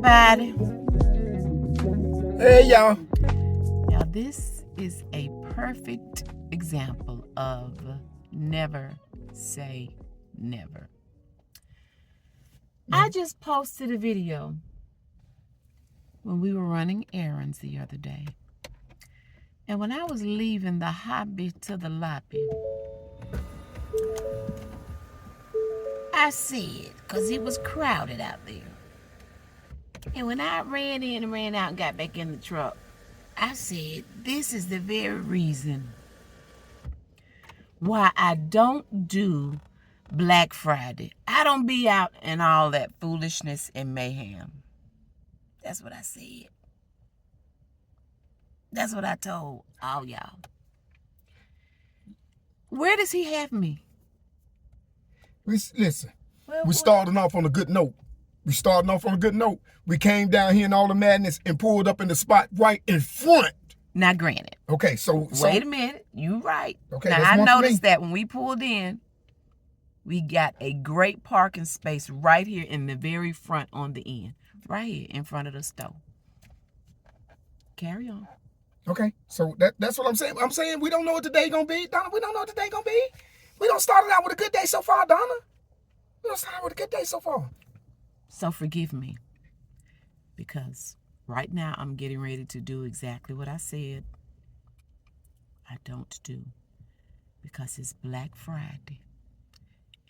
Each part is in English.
everybody. Hey, y'all. Now, this is a perfect example of never say never. I just posted a video when we were running errands the other day. And when I was leaving the hobby to the lobby, I said, because it was crowded out there. And when I ran in and ran out and got back in the truck, I said, this is the very reason why I don't do Black Friday. I don't be out in all that foolishness and mayhem. That's what I said. That's what I told all y'all. Where does he have me? Listen, we starting off on a good note. We came down here in all the madness and pulled up in the spot right in front. Now, granted. Okay, so wait a minute. You right. Okay, now, I noticed that when we pulled in, we got a great parking space right here in the very front on the end. Right here in front of the store. Carry on. Okay, so that's what I'm saying. I'm saying we don't know what the day gonna be, Donna. We don't know what the day gonna be. We don't start it out with a good day so far, Donna. We don't start out with a good day so far. So forgive me, because right now I'm getting ready to do exactly what I said I don't do, because it's Black Friday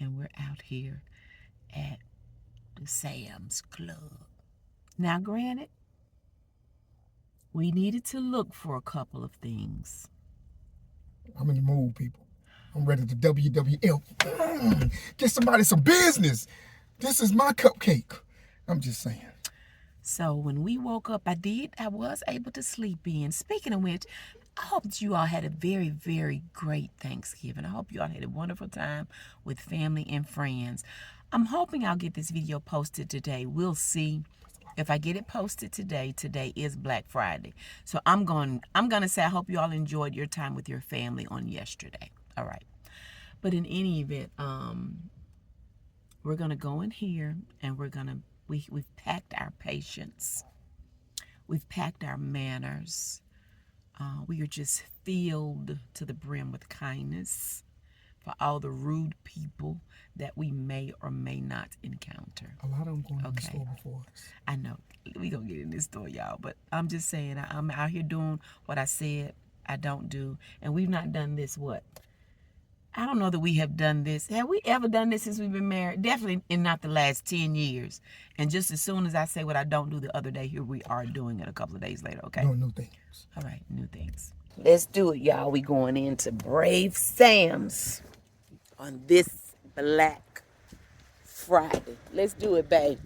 and we're out here at the Sam's Club. Now, granted, we needed to look for a couple of things. I'm in the mood, people. I'm ready to WWF. Get somebody some business. This is my cupcake. I'm just saying. So when we woke up, I was able to sleep in. Speaking of which, I hope that you all had a very, very great Thanksgiving. I hope you all had a wonderful time with family and friends. I'm hoping I'll get this video posted today. We'll see. If I get it posted today is Black Friday. So I'm going to say I hope you all enjoyed your time with your family on yesterday. All right. But in any event, we're going to go in here and we've packed our patience. We've packed our manners. We are just filled to the brim with kindness for all the rude people that we may or may not encounter. A lot of them going to the store before us. I know. We gonna get in this store, y'all. But I'm just saying, I'm out here doing what I said I don't do. And we've not done this, what? I don't know that we have done this. Have we ever done this since we've been married? Definitely in not the last 10 years. And just as soon as I say what I don't do the other day, here we are doing it a couple of days later, okay? Doing new things. All right, new things. Let's do it, y'all. We going into Brave Sam's on this Black Friday. Let's do it, babe.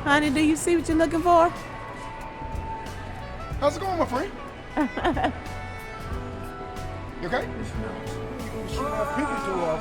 Honey, do you see what you're looking for? How's it going, my friend? You okay? Shoot my pinky toe off,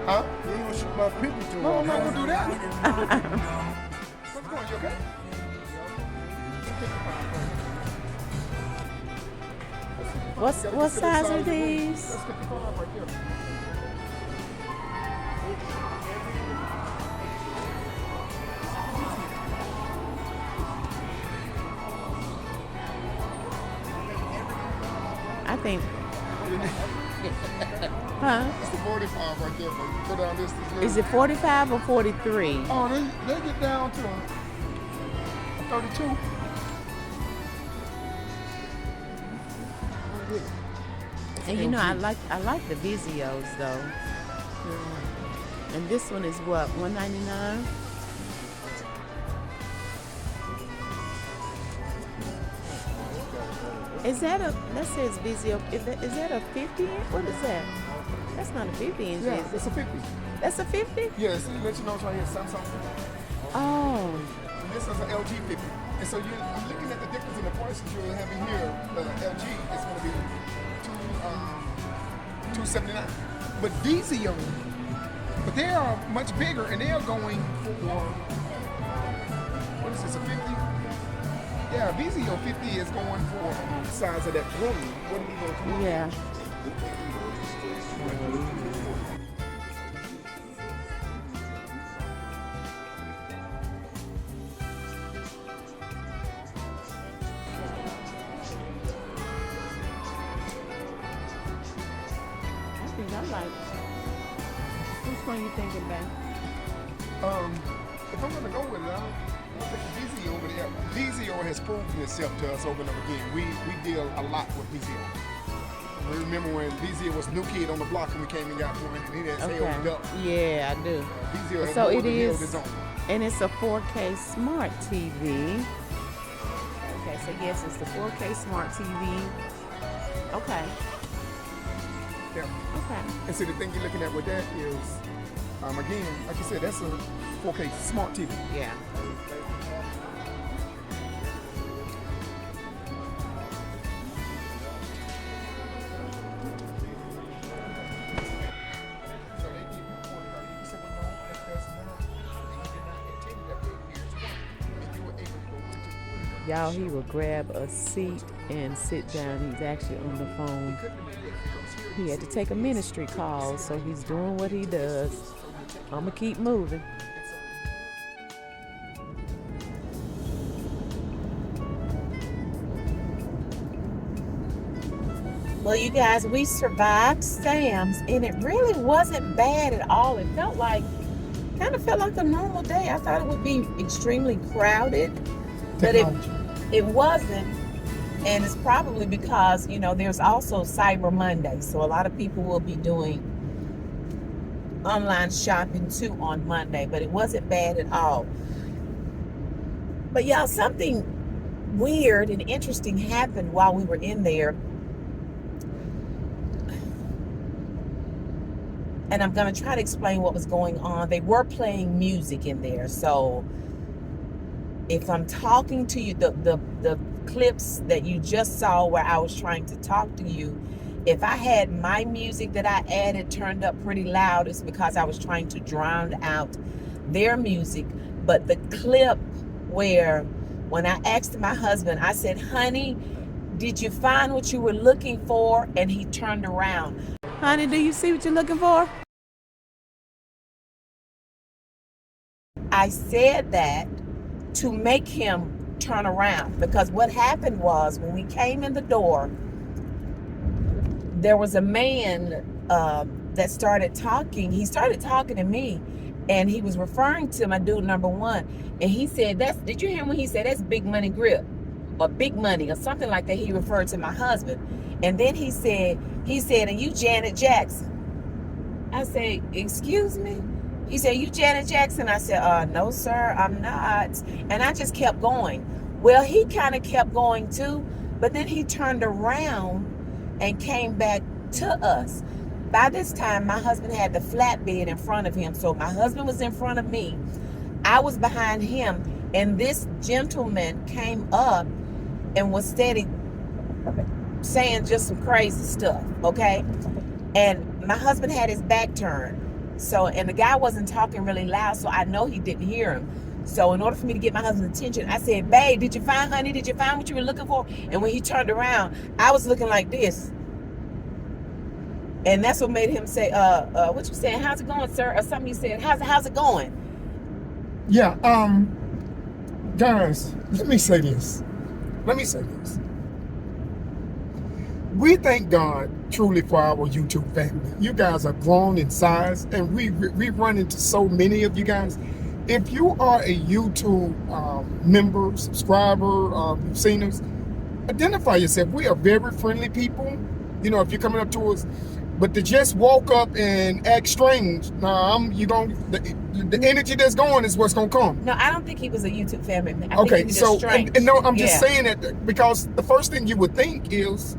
huh? You ain't gonna shoot my pinky toe No, off. I'm not gonna do that. How's it going? You okay? What size are these? Let's get the phone right there. I think. Huh? It's the 45 right there, but you go down this. Is it 45 or 43? Oh, they get down to 32. And you know, I like the Vizios though. And this one is what, $199? Is that a, that says Vizio, is that a 50 inch? What is that? That's not a 50 inch, Yeah, is it? it's a 50. That's a 50? Yeah, see, let you know it's right here, Samsung. Oh. And this is an LG 50. And so I'm looking at the difference in the prices you're having here. The LG is going to be $279. But Vizio, but they are much bigger, and they are going for, what is this, a 50? Yeah, Vizio 50 is going for the size of that room. What are we going to do? Yeah. I like. Which one you thinking about? If I'm gonna go with it, I'll take Vizio over there. Vizio has proven itself to us over and over again. We deal a lot with Vizio. We remember when Vizio was new kid on the block and we came and got one, and he had held up. Yeah, I do. Vizio has So more it than held is, his own. and it's a 4K smart TV. Okay, so yes, it's the 4K smart TV. Okay. Yeah. Okay. And see, the thing you're looking at with that is, again, like you said, that's a 4K smart TV. Yeah. Y'all, he will grab a seat and sit down. He's actually on the phone. He had to take a ministry call, so he's doing what he does. I'm gonna keep moving. Well, you guys, we survived Sam's, and it really wasn't bad at all. It felt like, kind of felt like a normal day. I thought it would be extremely crowded, but it wasn't. And it's probably because, you know, there's also Cyber Monday. So a lot of people will be doing online shopping too on Monday, but it wasn't bad at all. But y'all, something weird and interesting happened while we were in there. And I'm going to try to explain what was going on. They were playing music in there. So if I'm talking to you, the clips that you just saw where I was trying to talk to you, if I had my music that I added turned up pretty loud, it's because I was trying to drown out their music. But the clip where, when I asked my husband, I said, honey, did you find what you were looking for? And he turned around. Honey, do you see what you're looking for? I said that to make him turn around, because what happened was, when we came in the door, there was a man that started talking. He started talking to me, and he was referring to my dude number one, and he said, did you hear when he said that's big money grip or big money or something like that? He referred to my husband. And then he said, and you Janet Jackson? I said, excuse me? He said, you Janet Jackson? I said, no, sir, I'm not. And I just kept going. Well, he kind of kept going too, but then he turned around and came back to us. By this time, my husband had the flatbed in front of him. So my husband was in front of me. I was behind him. And this gentleman came up and was steady saying just some crazy stuff, okay? And my husband had his back turned. So, and the guy wasn't talking really loud, so I know he didn't hear him. So in order for me to get my husband's attention, I said, babe, did you find what you were looking for? And when he turned around, I was looking like this. And that's what made him say, what you saying? How's it going, sir? Or something you said, how's it going? Yeah, guys, let me say this. We thank God truly for our YouTube family. You guys are grown in size, and we run into so many of you guys. If you are a YouTube member, subscriber, you've seen us, identify yourself. We are very friendly people. You know, if you're coming up to us, but to just walk up and act strange, the energy that's going is what's gonna come. No, I don't think he was a YouTube family. I Okay, think he was so just strange. and no, I'm just Yeah. saying that because the first thing you would think is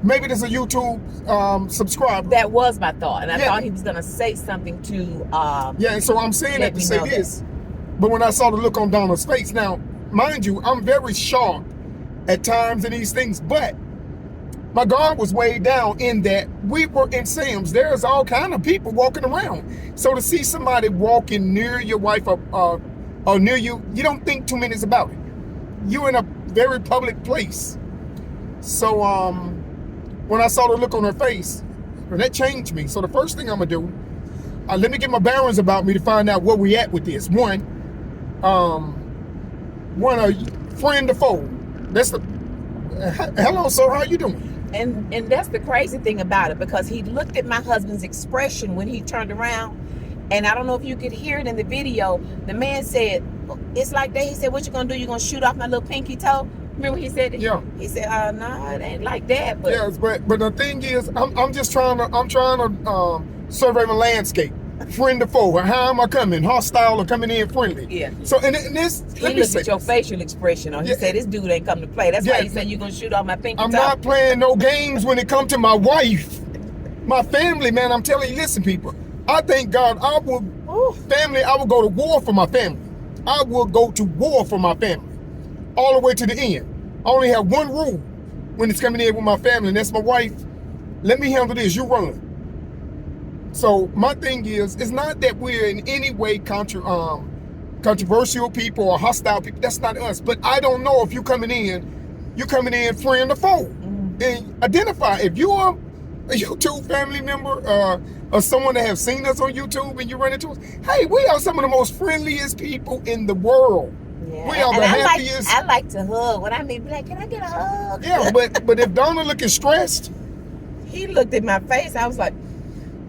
maybe there's a YouTube subscriber. That was my thought, and I Yeah. thought he was gonna say something to. Yeah, and so I'm saying let that to me say know that. this. But when I saw the look on Donna's face, now, mind you, I'm very sharp at times in these things, but my guard was way down in that we were in Sam's. There's all kind of people walking around. So to see somebody walking near your wife or near you, you don't think 2 minutes about it. You're in a very public place. So when I saw the look on her face, well, that changed me. So the first thing I'm gonna do, let me get my bearings about me to find out where we at with this. One, a friend or foe. That's the hello, sir. How you doing? And that's the crazy thing about it, because he looked at my husband's expression when he turned around, and I don't know if you could hear it in the video. The man said, "It's like that." He said, "What you gonna do? You gonna shoot off my little pinky toe?" Remember he said? Yeah. He said, "No, it ain't like that." But Yes, but the thing is, I'm just trying to survey my landscape. Friend or foe, how am I coming? Hostile or coming in friendly? Yeah. So and this, he let me looked say, at your facial expression, or he Yeah. said, "This dude ain't come to play." That's why Yeah. he said, "You gonna shoot off my pinky I'm toe?" not playing no games when it comes to my wife, my family, man. I'm telling you, listen, people. I thank God. I will go to war for my family. I will go to war for my family, all the way to the end. I only have one rule when it's coming in with my family, and that's my wife. Let me handle this. You run. So my thing is, it's not that we're in any way controversial people or hostile people. That's not us. But I don't know if you're coming in friend or foe. And identify if you are a YouTube family member or someone that have seen us on YouTube and you run into us. Hey, we are some of the most friendliest people in the world. Yeah. We are And the I happiest. I like to hug. When I mean, like, can I get a hug? Yeah, but if Donna looking stressed, He looked at my face. I was like,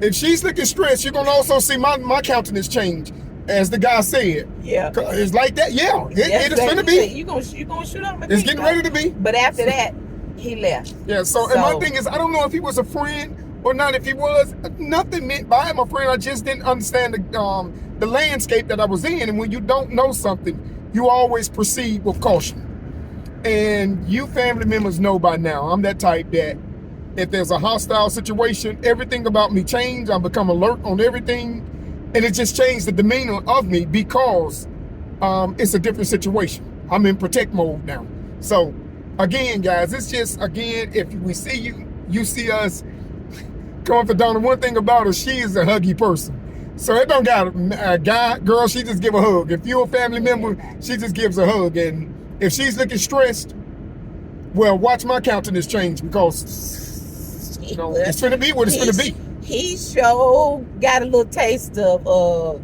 if she's looking stressed, you're gonna also see my countenance change, as the guy said. "Yeah, It's like that. Yeah, yes, it is finna be. You gonna shoot off my It's pinky getting toe?" ready to be. But after that, he left. Yeah. So and my thing is, I don't know if he was a friend or not. If he was, nothing meant by him a friend. I just didn't understand the landscape that I was in. And when you don't know something, you always proceed with caution. And you family members know by now, I'm that type that if there's a hostile situation, everything about me changed. I become alert on everything, and it just changed the demeanor of me because it's a different situation. I'm in protect mode now. So again, guys, it's just, again, if we see you, you see us coming for Donna. One thing about her, she is a huggy person. So it don't got a guy, girl, she just give a hug. If you're a family member, she just gives a hug. And if she's looking stressed, well, watch my countenance change, because you know, it's finna be what it's finna be. He sure got a little taste of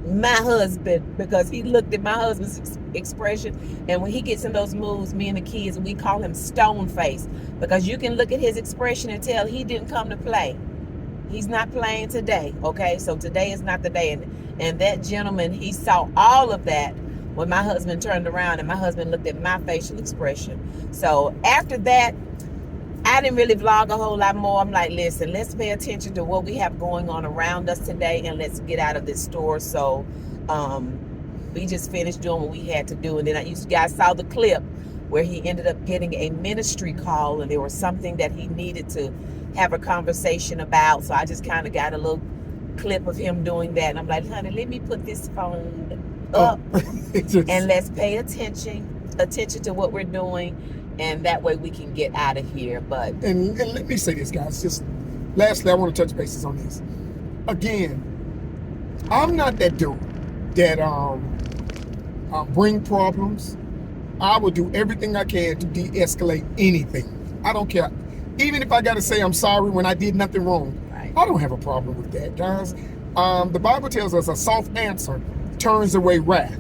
my husband, because he looked at my husband's expression, and when he gets in those moods, me and the kids, we call him stone face, because you can look at his expression and tell he didn't come to play. He's not playing today, okay? So today is not the day. And that gentleman, he saw all of that when my husband turned around and my husband looked at my facial expression. So after that, I didn't really vlog a whole lot more. I'm like, listen, let's pay attention to what we have going on around us today, and let's get out of this store. So we just finished doing what we had to do. And then you guys saw the clip where he ended up getting a ministry call, and there was something that he needed to have a conversation about. So I just kind of got a little clip of him doing that. And I'm like, honey, let me put this phone up and let's pay attention to what we're doing. And that way we can get out of here. But and let me say this, guys. Just lastly, I want to touch bases on this. Again, I'm not that dude that bring problems. I will do everything I can to de-escalate anything. I don't care. Even if I got to say I'm sorry when I did nothing wrong. right. I don't have a problem with that, guys. The Bible tells us a soft answer turns away wrath.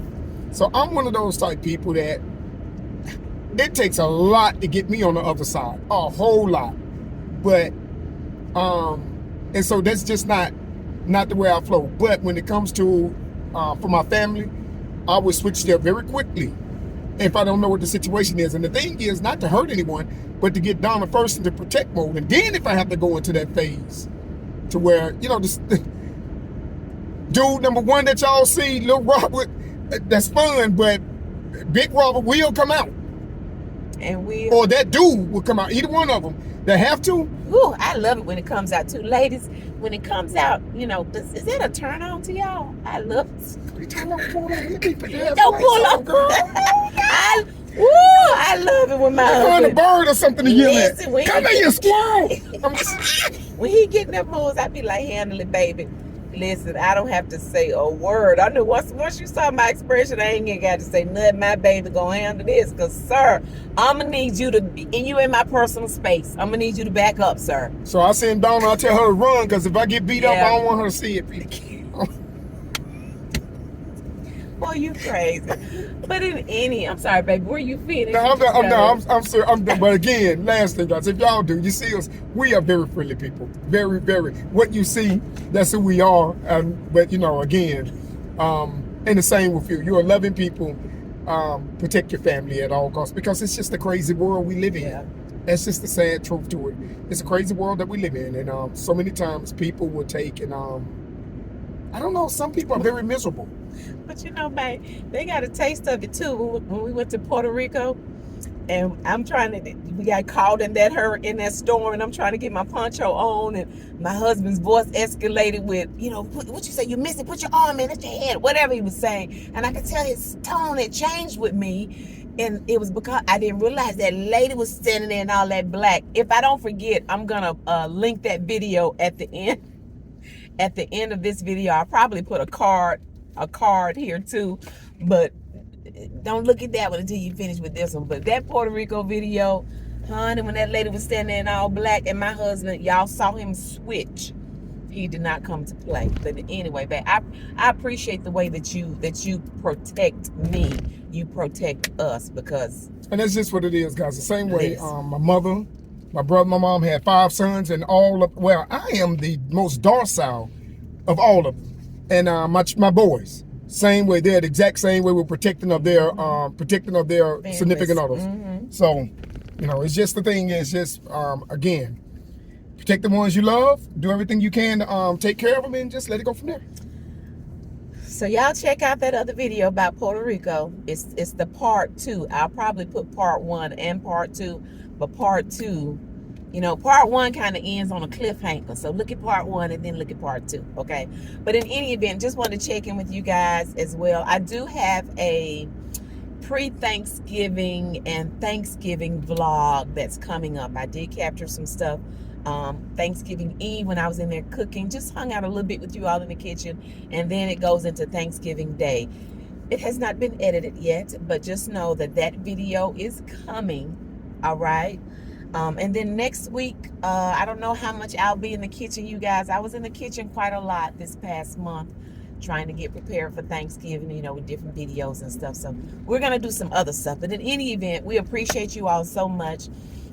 So I'm one of those type people that it takes a lot to get me on the other side, a whole lot. But and so that's just not the way I flow. But when it comes to for my family, I would switch there very quickly if I don't know what the situation is. And the thing is not to hurt anyone, but to get Donna first into protect mode. And then if I have to go into that phase to where, you know, Dude number one that y'all see, Little Robert, that's fun, but Big Robert will come out. And we, Or that dude will come out. Either one of them. They have to. ooh, I love it when it comes out too. Ladies, when it comes out, you know, is that a turn on to y'all? I love it. Don't pull up, girl. I love it when my Find a husband, bird or something to yell at. Listen, when Come he- here, you squirrel. when he getting them moves, I be like, handle it, baby. Listen, I don't have to say a word. I knew once you saw my expression, I ain't even got to say nothing. My baby gonna handle this, cause sir, I'ma need you to be, and you in my personal space. I'ma need you to back up, sir. So I send Donna, I tell her to run, because if I get beat up, Yeah. I don't want her to see it. Boy, you crazy. But in any, I'm sorry, baby, were you finished? I'm serious. I'm done. But again, last thing, guys, if y'all do, you see us, we are very friendly people. Very, very. What you see, that's who we are. But, you know, again, and the same with you. You're loving people. Protect your family at all costs, because it's just a crazy world we live in. Yeah. That's just the sad truth to it. It's a crazy world that we live in. And so many times people will take and, I don't know, some people are very miserable. But you know, babe, they got a taste of it too. When we went to Puerto Rico, and we got caught in that storm, and I'm trying to get my poncho on, and my husband's voice escalated with, you know, what you say, you missed it, put your arm in, it's your head, whatever he was saying. And I could tell his tone had changed with me. And it was because I didn't realize that lady was standing there in all that black. If I don't forget, I'm gonna link that video at the end. At the end of this video, I'll probably put a card here too, but don't look at that one until you finish with this one. But that Puerto Rico video, honey, when that lady was standing there in all black, and my husband, y'all saw him switch. He did not come to play. But anyway, babe, I appreciate the way that you protect me. You protect us, because And that's just what it is, guys. The same way, Yes. my mother, my brother, my mom had 5 sons, and I am the most docile of all of them. And my boys, same way. They're the exact same way. We're protecting of their Families. significant others. Mhm. So, you know, it's just the thing is just again, protect the ones you love. Do everything you can to take care of them, and just let it go from there. So y'all check out that other video about Puerto Rico. It's the part 2. I'll probably put part 1 and part 2, but part 2, you know, part 1 kind of ends on a cliffhanger. So look at part 1 and then look at part 2, okay? But in any event, just wanted to check in with you guys as well. I do have a pre-Thanksgiving and Thanksgiving vlog that's coming up. I did capture some stuff Thanksgiving Eve when I was in there cooking, just hung out a little bit with you all in the kitchen, and then it goes into Thanksgiving Day. It has not been edited yet, but just know that that video is coming, all right? And then next week, I don't know how much I'll be in the kitchen, you guys. I was in the kitchen quite a lot this past month, trying to get prepared for Thanksgiving, you know, with different videos and stuff. So we're going to do some other stuff. But in any event, we appreciate you all so much.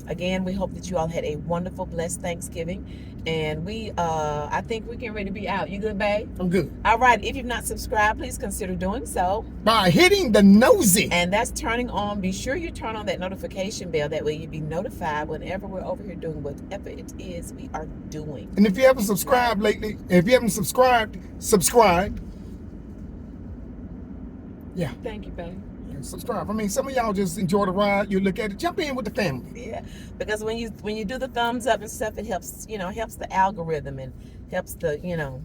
Again, we hope that you all had a wonderful, blessed Thanksgiving. And I think we're getting ready to be out. You good, babe? I'm good. All right. If you've not subscribed, please consider doing so. By hitting the nosy. And that's turning on. Be sure you turn on that notification bell. That way you'll be notified whenever we're over here doing whatever it is we are doing. And if you haven't subscribed lately, if you haven't subscribed, subscribe. Yeah. Thank you, babe. Subscribe. I mean, some of y'all just enjoy the ride. You look at it, jump in with the family. Yeah, because when you do the thumbs up and stuff, it helps, you know, helps the algorithm, and helps the, you know,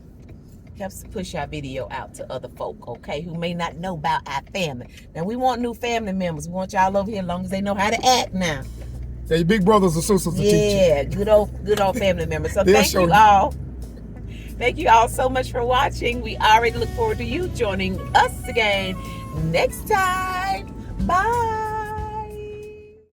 helps to push our video out to other folk, okay, who may not know about our family. Now, we want new family members. We want y'all over here as long as they know how to act now. Say your big brothers or sisters to teach you. Yeah, good old family members. So They'll thank show you you. all. Thank you all so much for watching. We already look forward to you joining us again next time. Bye.